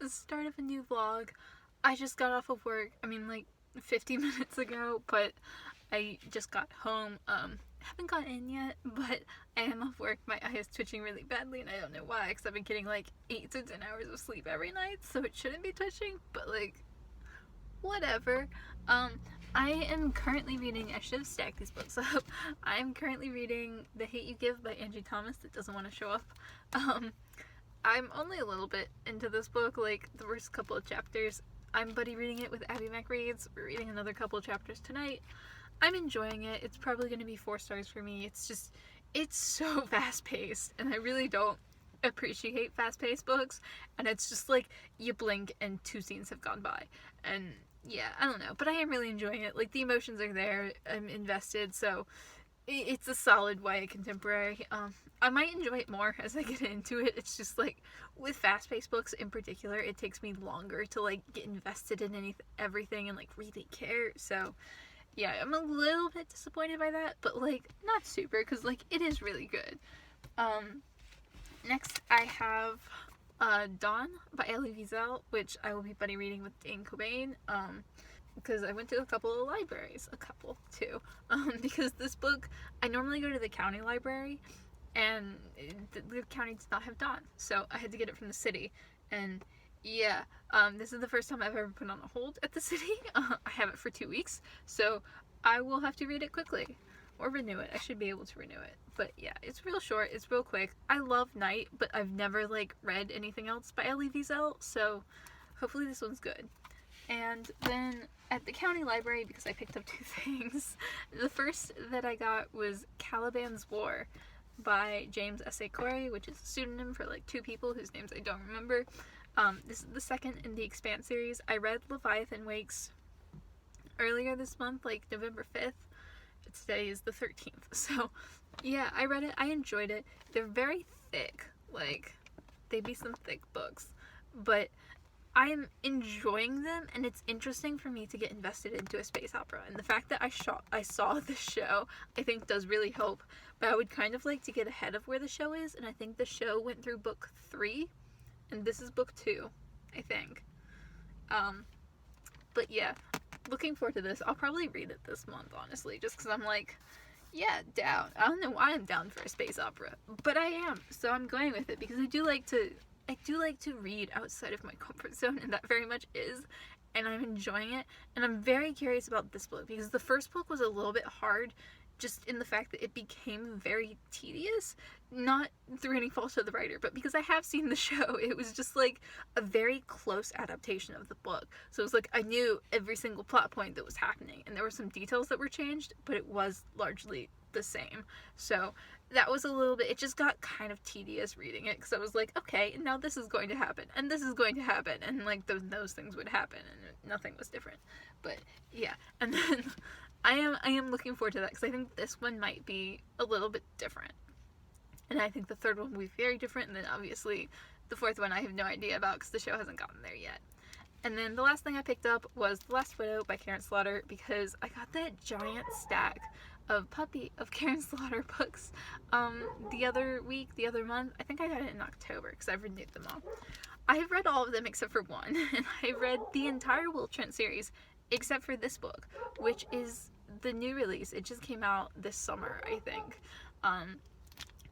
the start of a new vlog. I just got off of work, I mean like 50 minutes ago, but I just got home. Haven't got in yet, but I am off work. My eye is twitching really badly and I don't know why, because I've been getting like 8 to 10 hours of sleep every night, so it shouldn't be twitching, but like, whatever. I am currently reading, I should have stacked these books up. I'm currently reading The Hate You Give by Angie Thomas that doesn't want to show up. I'm only a little bit into this book, like the first couple of chapters. I'm buddy reading it with Abby McReads. We're reading another couple of chapters tonight. I'm enjoying it. It's probably going to be 4 stars for me. It's so fast-paced, and I really don't appreciate fast-paced books, and it's just like, you blink and 2 scenes have gone by, and yeah, I don't know, but I am really enjoying it. Like, the emotions are there, I'm invested, so it's a solid YA contemporary. I might enjoy it more as I get into it. It's just like, with fast-paced books in particular, it takes me longer to like get invested in everything and like really care, so yeah, I'm a little bit disappointed by that, but like, not super, because like, it is really good. Next I have Dawn by Elie Wiesel, which I will be buddy reading with Dane Cobain, because I went to a couple of libraries, because this book, I normally go to the county library, and the county does not have Dawn, so I had to get it from the city, and yeah, this is the first time I've ever put on a hold at the city. I have it for 2 weeks, so I will have to read it quickly. Or renew it. I should be able to renew it. But yeah, it's real short, it's real quick. I love Night, but I've never like read anything else by Elie Wiesel, so hopefully this one's good. And then at the county library, because I picked up 2 things, the first that I got was Caliban's War by James S.A. Corey, which is a pseudonym for like 2 people whose names I don't remember. This is the second in the Expanse series. I read Leviathan Wakes earlier this month, like November 5th. Today is the 13th. So yeah, I read it. I enjoyed it. They're very thick. Like, they be some thick books. But I'm enjoying them, and it's interesting for me to get invested into a space opera. And the fact that I saw the show, I think does really help. But I would kind of like to get ahead of where the show is, and I think the show went through book 3. And this is book 2, I think. But yeah, looking forward to this. I'll probably read it this month, honestly, just because I'm like, yeah, down. I don't know why I'm down for a space opera, but I am, so I'm going with it, because I do like to read outside of my comfort zone, and that very much is, and I'm enjoying it, and I'm very curious about this book, because the first book was a little bit hard, just in the fact that it became very tedious, not through any fault of the writer, but because I have seen the show, it was just like a very close adaptation of the book. So it was like, I knew every single plot point that was happening, and there were some details that were changed, but it was largely the same. So that was a little bit, it just got kind of tedious reading it, because I was like, okay, now this is going to happen, and this is going to happen, and like those things would happen, and nothing was different. But yeah, and then I am looking forward to that, because I think this one might be a little bit different. And I think the third one will be very different, and then obviously the 4th one I have no idea about, because the show hasn't gotten there yet. And then the last thing I picked up was The Last Widow by Karen Slaughter, because I got that giant stack of Karen Slaughter books the other month. I think I got it in October, because I've renewed them all. I've read all of them except for one, and I've read the entire Will Trent series except for this book, which is the new release. It just came out this summer, I think.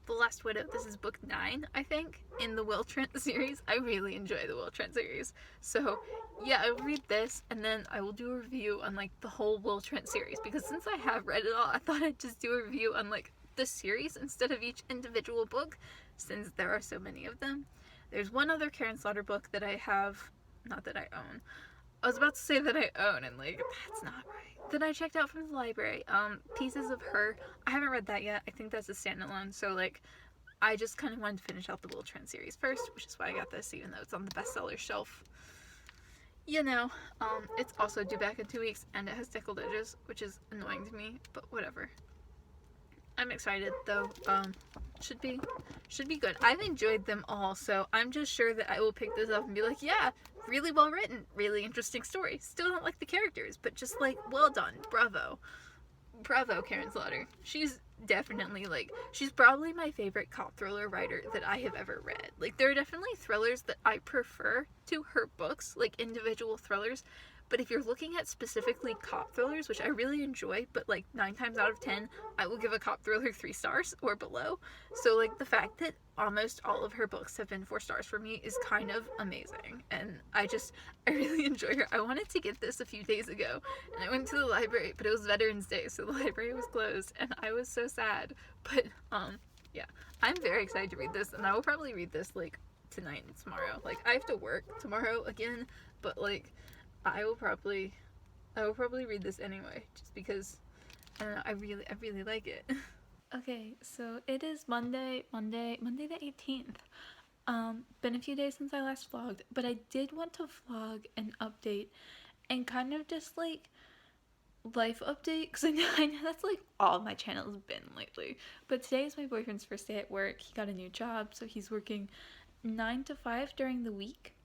The Last Widow, this is book 9, I think, in the Will Trent series. I really enjoy the Will Trent series. So yeah, I'll read this, and then I will do a review on like the whole Will Trent series, because since I have read it all, I thought I'd just do a review on like the series instead of each individual book, since there are so many of them. There's one other Karen Slaughter book that I have, not that I own. I was about to say that I own, and like, that's not right. That I checked out from the library. Pieces of Her. I haven't read that yet. I think that's a standalone, so like, I just kind of wanted to finish out the Will Trent series first, which is why I got this, even though it's on the bestseller shelf. You know, it's also due back in 2 weeks, and it has deckled edges, which is annoying to me, but whatever. I'm excited, though. Should be good. I've enjoyed them all, so I'm just sure that I will pick this up and be like, yeah, really well written, really interesting story. Still don't like the characters, but just like, well done, bravo. bravo, Karen Slaughter. She's definitely, like, she's probably my favorite cop thriller writer that I have ever read. Like, there are definitely thrillers that I prefer to her books, like individual thrillers. But if you're looking at specifically cop thrillers, which I really enjoy, but like 9 times out of 10, I will give a cop thriller 3 stars or below. So, like, the fact that almost all of her books have been 4 stars for me is kind of amazing. And I really enjoy her. I wanted to get this a few days ago, and I went to the library, but it was Veterans Day, so the library was closed, and I was so sad. But, yeah, I'm very excited to read this, and I will probably read this, like, tonight and tomorrow. Like, I have to work tomorrow again, but, like, I will probably read this anyway, just because, I don't know, I really like it. Okay, so it is Monday the 18th. Been a few days since I last vlogged, but I did want to vlog an update and kind of just, like, life update, because I know that's, like, all my channel's been lately. But today is my boyfriend's first day at work. He got a new job, so he's working 9 to 5 during the week,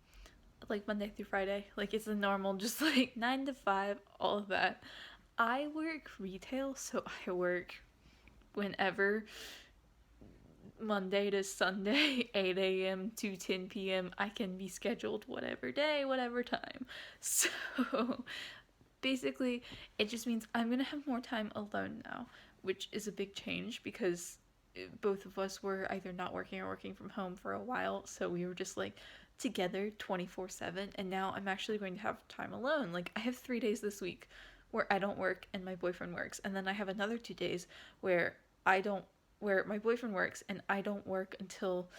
like Monday through Friday. Like, it's a normal, just like 9 to 5, all of that. I work retail, so I work whenever, Monday to Sunday, 8 a.m. to 10 p.m. I can be scheduled whatever day, whatever time. So basically, it just means I'm gonna have more time alone now, which is a big change because both of us were either not working or working from home for a while, so we were just, like, together 24/7, and now I'm actually going to have time alone. Like, I have 3 days this week where I don't work and my boyfriend works, and then I have another 2 days where my boyfriend works and I don't work until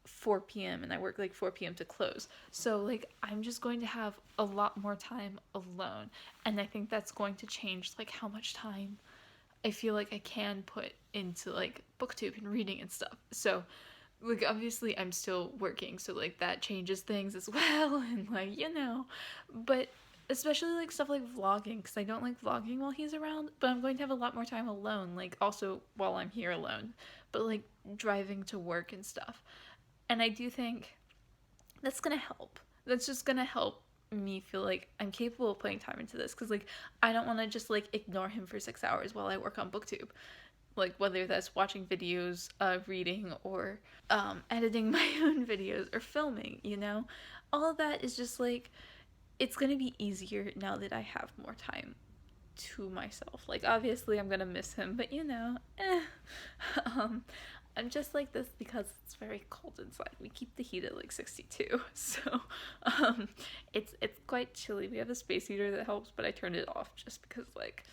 4 p.m. and I work, like, 4 p.m. to close. So, like, I'm just going to have a lot more time alone, and I think that's going to change, like, how much time I feel like I can put into, like, booktube and reading and stuff. So, like, obviously I'm still working, so, like, that changes things as well, and, like, you know, but especially, like, stuff like vlogging, because I don't like vlogging while he's around, but I'm going to have a lot more time alone, like, also while I'm here alone, but, like, driving to work and stuff. And I do think that's gonna help. That's just gonna help me feel like I'm capable of putting time into this, because, like, I don't want to just, like, ignore him for 6 hours while I work on booktube. Like, whether that's watching videos, reading, or editing my own videos, or filming, you know? All of that is just, like, it's gonna be easier now that I have more time to myself. Like, obviously I'm gonna miss him, but, you know, I'm just like this because it's very cold inside. We keep the heat at, like, 62, so it's quite chilly. We have a space heater that helps, but I turned it off just because, like,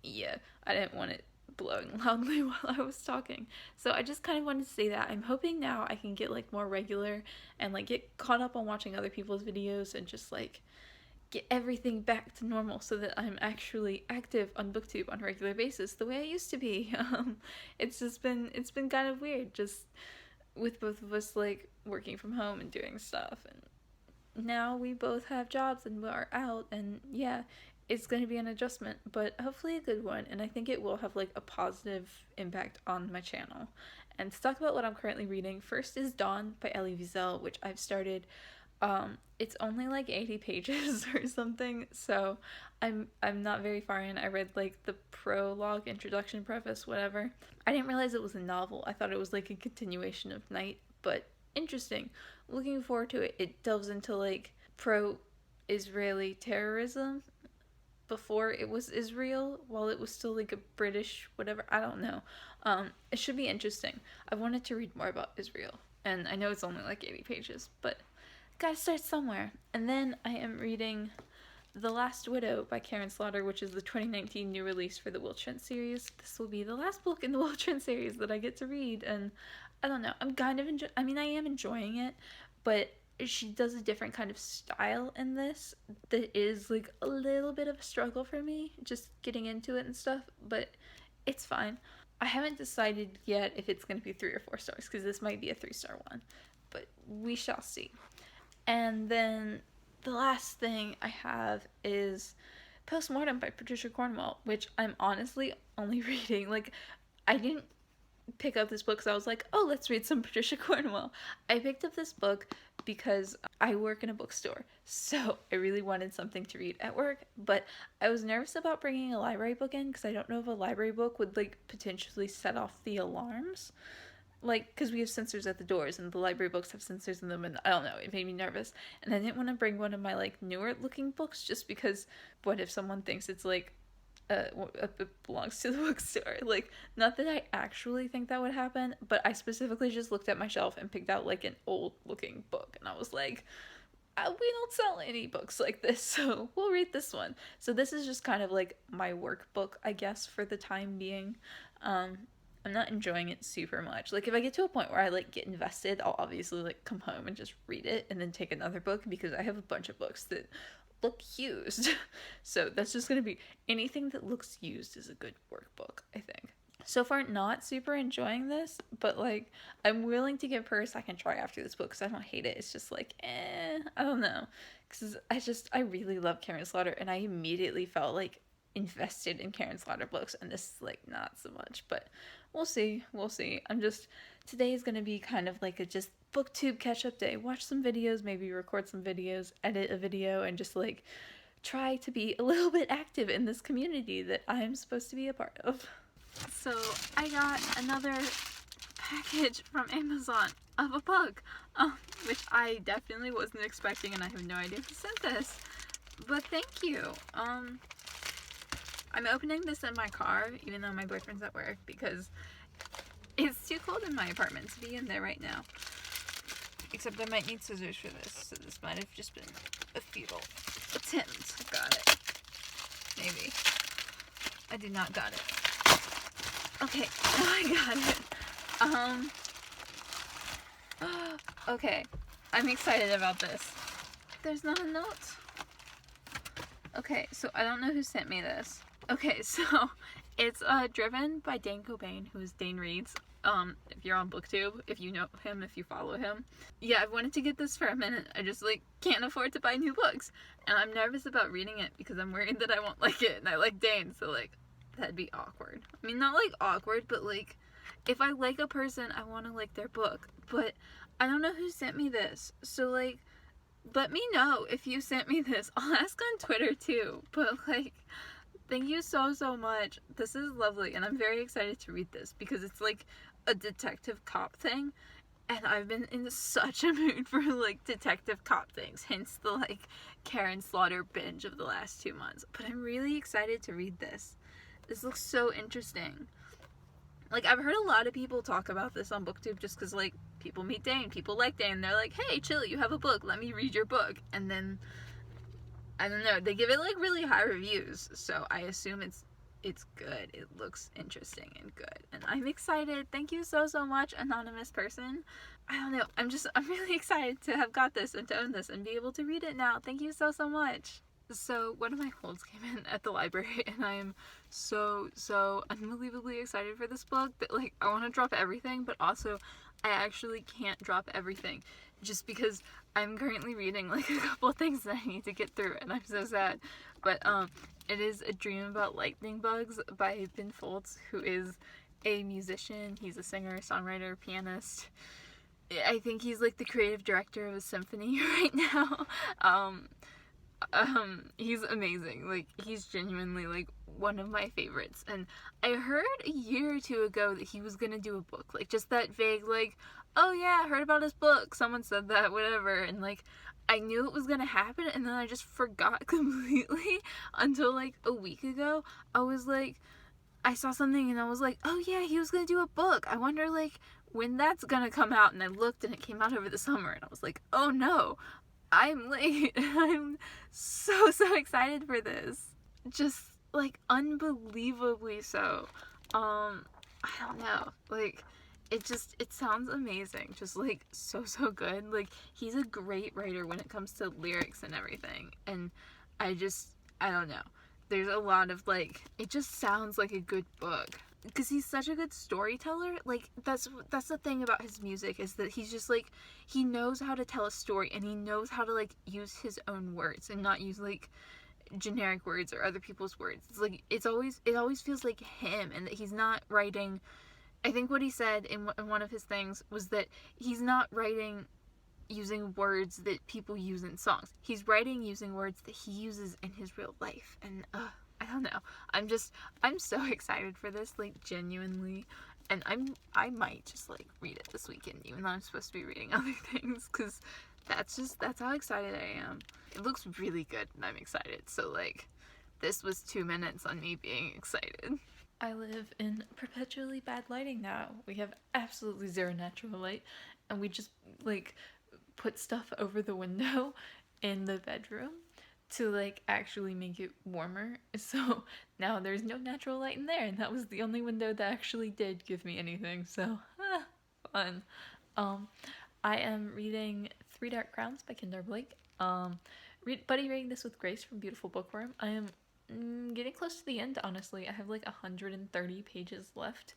yeah, I didn't want it blowing loudly while I was talking. So I just kind of wanted to say that I'm hoping now I can get, like, more regular and, like, get caught up on watching other people's videos and just, like, get everything back to normal so that I'm actually active on booktube on a regular basis the way I used to be. It's been kind of weird, just with both of us, like, working from home and doing stuff, and now we both have jobs and we're out, and yeah, it's going to be an adjustment, but hopefully a good one, and I think it will have, like, a positive impact on my channel. And to talk about what I'm currently reading, first is Dawn by Elie Wiesel, which I've started. It's only, like, 80 pages or something, so I'm not very far in. I read, like, the prologue, introduction, preface, whatever. I didn't realize it was a novel. I thought it was, like, a continuation of Night, but interesting. Looking forward to it. It delves into, like, pro-Israeli terrorism before it was Israel, while it was still, like, a British whatever, I don't know. It should be interesting. I wanted to read more about Israel, and I know it's only, like, 80 pages, but gotta start somewhere. And then I am reading The Last Widow by Karen Slaughter, which is the 2019 new release for the Will Trent series. This will be the last book in the Will Trent series that I get to read, and I don't know, I'm kind of I am enjoying it, but she does a different kind of style in this that is, like, a little bit of a struggle for me, just getting into it and stuff, but it's fine. I haven't decided yet if it's going to be 3 or 4 stars, because this might be a 3-star one, but we shall see. And then the last thing I have is Postmortem by Patricia Cornwell, which I'm honestly only reading, like, I didn't pick up this book because I was like, oh, let's read some Patricia Cornwell. I picked up this book because I work in a bookstore, so I really wanted something to read at work, but I was nervous about bringing a library book in because I don't know if a library book would like potentially set off the alarms. Like, because we have sensors at the doors and the library books have sensors in them, and I don't know, it made me nervous. And I didn't want to bring one of my like newer looking books just because what if someone thinks it's like it belongs to the bookstore? Like, not that I actually think that would happen, but I specifically just looked at my shelf and picked out like an old looking book, and I was like, we don't sell any books like this, so we'll read this one. So this is just kind of like my workbook, I guess, for the time being. I'm not enjoying it super much. Like, if I get to a point where I like get invested, I'll obviously like come home and just read it and then take another book because I have a bunch of books that look used. So that's just gonna be anything that looks used is a good workbook, I think. So far, not super enjoying this, but like I'm willing to give her a second try after this book because I don't hate it. It's just like, I don't know, because I really love Karen Slaughter, and I immediately felt like invested in Karen Slaughter books, and this is like not so much, but we'll see. Today is gonna be kind of like a just booktube catch up day. Watch some videos, maybe record some videos, edit a video, and just like try to be a little bit active in this community that I'm supposed to be a part of. So I got another package from Amazon of a book, which I definitely wasn't expecting, and I have no idea who sent this. But thank you. I'm opening this in my car, even though my boyfriend's at work, because it's too cold in my apartment to be in there right now. Except I might need scissors for this, so this might have just been a futile attempt. Got it. Maybe. I did not got it. Okay, now I got it. Okay, I'm excited about this. There's not a note. Okay, so I don't know who sent me this. Okay, so it's driven by Dane Cobain, who is Dane Reed's. If you're on BookTube, if you know him, if you follow him. Yeah, I've wanted to get this for a minute. I just like can't afford to buy new books, and I'm nervous about reading it because I'm worried that I won't like it, and I like Dane, so like that'd be awkward. I mean, not like awkward, but like if I like a person, I want to like their book. But I don't know who sent me this, so like let me know if you sent me this. I'll ask on Twitter too, but like thank you so much. This is lovely, and I'm very excited to read this because it's like a detective cop thing, and I've been in such a mood for like detective cop things, hence the like Karen Slaughter binge of the last 2 months. But I'm really excited to read this. This looks so interesting. Like, I've heard a lot of people talk about this on BookTube just because, like, people meet Dane, people like Dane, they're like, hey, chill, you have a book, let me read your book. And then, I don't know, they give it, like, really high reviews, so I assume it's good. It looks interesting and good. And I'm excited. Thank you so much, anonymous person. I don't know, I'm really excited to have got this and to own this and be able to read it now. Thank you so much. So one of my holds came in at the library, and I am so unbelievably excited for this book that like I want to drop everything, but also I actually can't drop everything just because I'm currently reading like a couple of things that I need to get through, and I'm so sad. But it is A Dream About Lightning Bugs by Ben Folds, who is a musician. He's a singer, songwriter, pianist. I think he's like the creative director of a symphony right now. He's amazing. Like, he's genuinely like one of my favorites, and I heard a year or two ago that he was gonna do a book, like just that vague like, oh yeah, I heard about his book, someone said that, whatever, and like I knew it was gonna happen, and then I just forgot completely until like a week ago. I was like, I saw something and I was like, oh yeah, he was gonna do a book, I wonder like when that's gonna come out, and I looked and it came out over the summer, and I was like, oh no, I'm late. I'm so excited for this. Just like unbelievably so. I don't know. Like it sounds amazing. Just like so good. Like he's a great writer when it comes to lyrics and everything. And I don't know. There's a lot of like, it just sounds like a good book. Because he's such a good storyteller. Like that's the thing about his music, is that he's just like, he knows how to tell a story, and he knows how to like use his own words and not use like generic words or other people's words. It's like it always feels like him, and that he's not writing I think what he said in one of his things was that he's not writing using words that people use in songs. He's writing using words that he uses in his real life. And I don't know. I'm so excited for this, like genuinely. And I might just like read it this weekend, even though I'm supposed to be reading other things, because that's how excited I am. It looks really good, and I'm excited. So like, this was 2 minutes on me being excited. I live in perpetually bad lighting now. We have absolutely zero natural light, and we just like put stuff over the window in the bedroom to like actually make it warmer. So now there's no natural light in there, and that was the only window that actually did give me anything. So fun. I am reading Three Dark Crowns by Kendra Blake. Buddy reading this with Grace from Beautiful Bookworm. I am getting close to the end, honestly. I have like 130 pages left,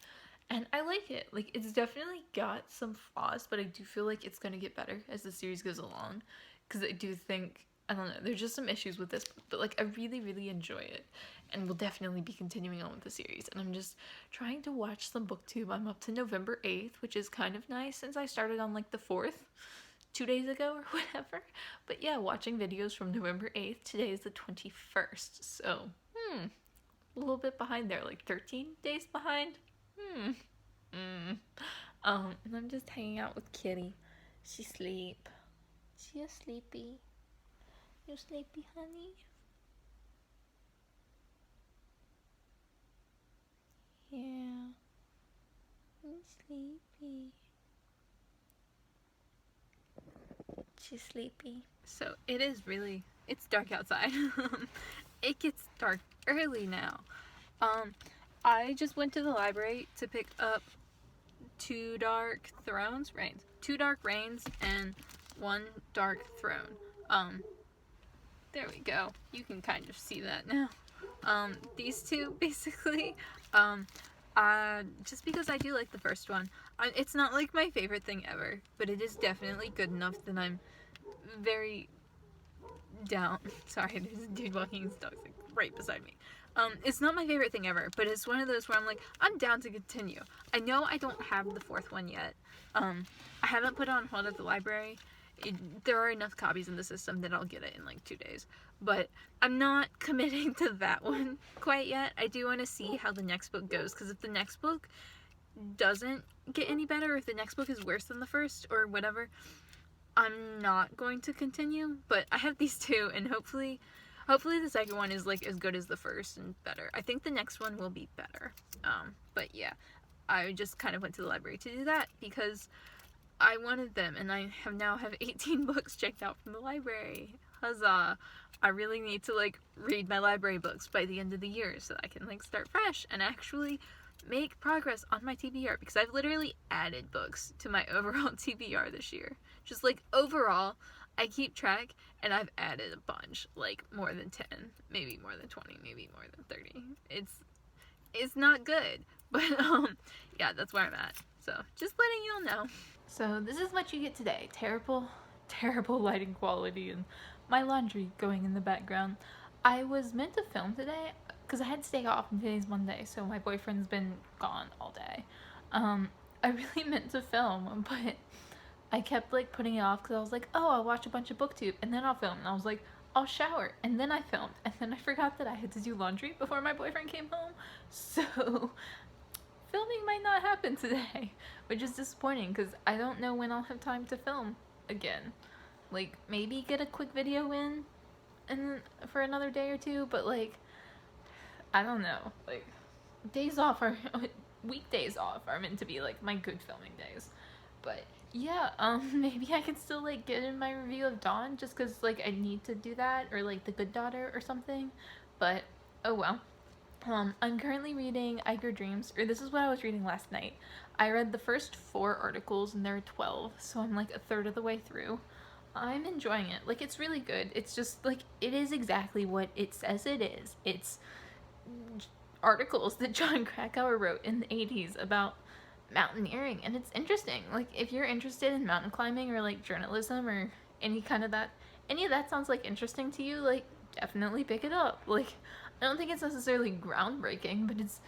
and I like it. Like, it's definitely got some flaws, but I do feel like it's gonna get better as the series goes along, because I do think, I don't know, there's just some issues with this, but like I really, really enjoy it, and will definitely be continuing on with the series. And I'm just trying to watch some booktube. I'm up to November 8th, which is kind of nice since I started on like the 4th 2 days ago or whatever. But yeah, watching videos from November 8th. Today is the 21st, so a little bit behind there, like 13 days behind. And I'm just hanging out with Kitty. She sleep. She is sleepy. You sleepy, honey? Yeah. I'm sleepy. She's sleepy. So it's dark outside. It gets dark early now. I just went to the library to pick up Two Dark Reigns and One Dark Throne. There we go. You can kind of see that now. These two basically. Just because I do like the first one. It's not like my favorite thing ever, but it is definitely good enough that I'm very down. Sorry, there's a dude walking his dog like right beside me. It's not my favorite thing ever, but it's one of those where I'm like, I'm down to continue. I know I don't have the fourth one yet. I haven't put it on hold at the library. There are enough copies in the system that I'll get it in like 2 days. But I'm not committing to that one quite yet. I do want to see how the next book goes, because if the next book doesn't get any better, if the next book is worse than the first or whatever, I'm not going to continue. But I have these two, and hopefully the second one is like as good as the first and better. I think the next one will be better. But yeah, I just kind of went to the library to do that because I wanted them, and I now have 18 books checked out from the library. Huzzah! I really need to like read my library books by the end of the year so that I can like start fresh and actually make progress on my TBR, because I've literally added books to my overall TBR this year. Just like overall, I keep track, and I've added a bunch, like more than 10, maybe more than 20, maybe more than 30. It's not good, but yeah, that's where I'm at. So just letting y'all know. So this is what you get today. Terrible lighting quality and my laundry going in the background. I was meant to film today because I had to stay off, and today's Monday, so my boyfriend's been gone all day. I really meant to film, but I kept like putting it off because I was like, oh, I'll watch a bunch of booktube and then I'll film. And I was like, I'll shower, and then I filmed, and then I forgot that I had to do laundry before my boyfriend came home. So filming might not happen today, which is disappointing because I don't know when I'll have time to film again. Like, maybe get a quick video in and for another day or two, but like, I don't know. Like, weekdays off are meant to be like my good filming days. But yeah, maybe I can still like get in my review of Dawn just because like I need to do that, or like The Good Daughter or something. But oh well. I'm currently reading Iger Dreams, or this is what I was reading last night. I read the first 4 articles and there are 12, so I'm like a third of the way through. I'm enjoying it. Like, it's really good. It's just like, it is exactly what it says it is. It's articles that John Krakauer wrote in the 80s about mountaineering, and it's interesting. Like, if you're interested in mountain climbing or like journalism or any of that sounds like interesting to you, like, definitely pick it up. Like, I don't think it's necessarily groundbreaking, but it's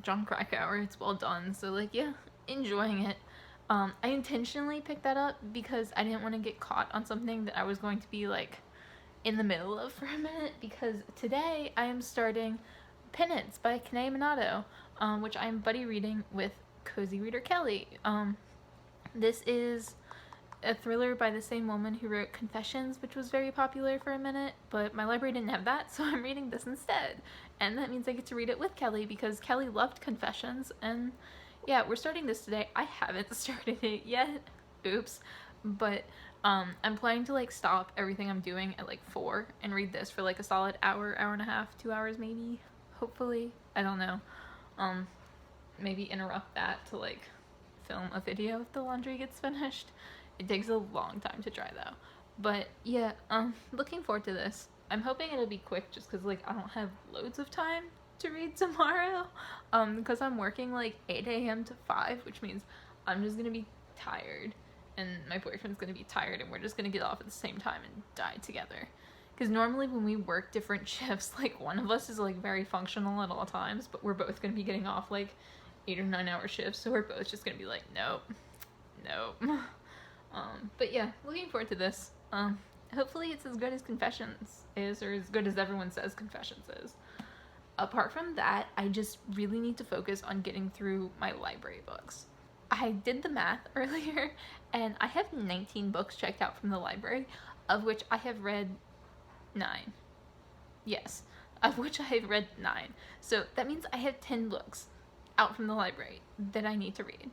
John Krakauer. It's well done. So like, yeah, enjoying it. I intentionally picked that up because I didn't want to get caught on something that I was going to be like in the middle of for a minute, because today I am starting Penance by Kanae Minato, which I'm buddy reading with Cozy Reader Kelly. This is a thriller by the same woman who wrote Confessions, which was very popular for a minute, but my library didn't have that, so I'm reading this instead. And that means I get to read it with Kelly because Kelly loved Confessions, and yeah, we're starting this today. I haven't started it yet. Oops. But I'm planning to like stop everything I'm doing at like 4 and read this for like a solid hour, hour and a half, 2 hours maybe. Hopefully. I don't know. Maybe interrupt that to like film a video if the laundry gets finished. It takes a long time to dry though. But yeah, looking forward to this. I'm hoping it'll be quick just because like I don't have loads of time to read tomorrow. Because I'm working like 8 a.m. to 5, which means I'm just gonna be tired. And my boyfriend's gonna be tired, and we're just gonna get off at the same time and die together. Because normally when we work different shifts, like one of us is like very functional at all times, but we're both gonna be getting off like 8 or 9 hour shifts, so we're both just gonna be like, nope. But yeah, looking forward to this. Hopefully it's as good as Confessions is, or as good as everyone says Confessions is. Apart from that, I just really need to focus on getting through my library books. I did the math earlier, and I have 19 books checked out from the library, of which I have read 9. Yes, of which I have read 9. So that means I have 10 books out from the library that I need to read.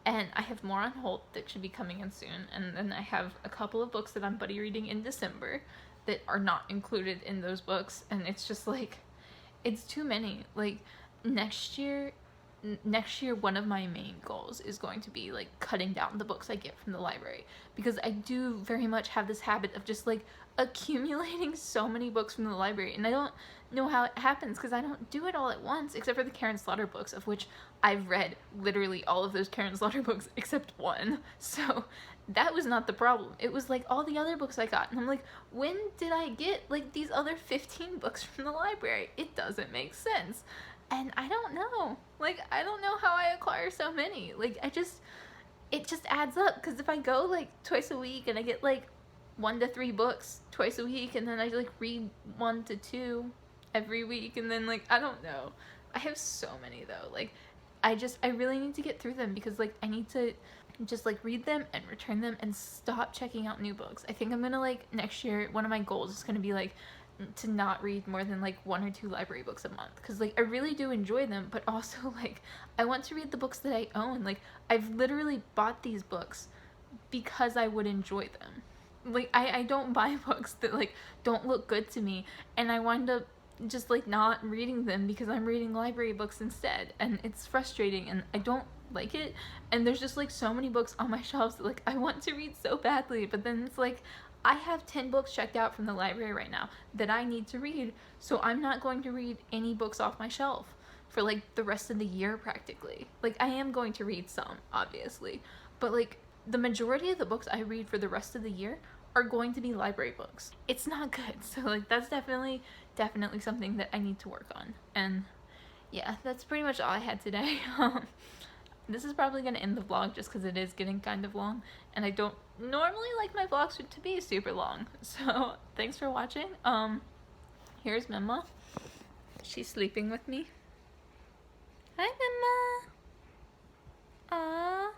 And I have more on hold that should be coming in soon. And then I have a couple of books that I'm buddy reading in December that are not included in those books. And it's just like, it's too many. Like, next year, one of my main goals is going to be like cutting down the books I get from the library, because I do very much have this habit of just like accumulating so many books from the library, and I don't know how it happens because I don't do it all at once, except for the Karen Slaughter books, of which I've read literally all of those Karen Slaughter books except one. So that was not the problem. It was like all the other books I got, and I'm like, when did I get like these other 15 books from the library? It doesn't make sense. And I don't know. Like, I don't know how I acquire so many. Like, it just adds up. Because if I go, like, twice a week and I get, like, 1 to 3 books twice a week, and then I, like, read 1 to 2 every week, and then, like, I don't know. I have so many, though. Like, I really need to get through them, because, like, I need to just, like, read them and return them and stop checking out new books. I think I'm gonna, like, next year, one of my goals is gonna be, like, to not read more than like 1 or 2 library books a month, because like I really do enjoy them, but also like I want to read the books that I own. Like, I've literally bought these books because I would enjoy them. Like, I don't buy books that like don't look good to me, and I wind up just like not reading them because I'm reading library books instead, and it's frustrating and I don't like it. And there's just like so many books on my shelves that like I want to read so badly, but then it's like I have 10 books checked out from the library right now that I need to read, so I'm not going to read any books off my shelf for like the rest of the year practically. Like, I am going to read some, obviously, but like the majority of the books I read for the rest of the year are going to be library books. It's not good. So like that's definitely something that I need to work on. And yeah, that's pretty much all I had today. This is probably going to end the vlog just because it is getting kind of long, and I don't normally like my vlogs to be super long. So thanks for watching. Here's Mima. She's sleeping with me. Hi, Mima. Aww.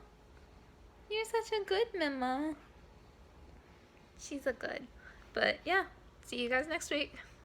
You're such a good Mima. She's a good. But yeah, see you guys next week.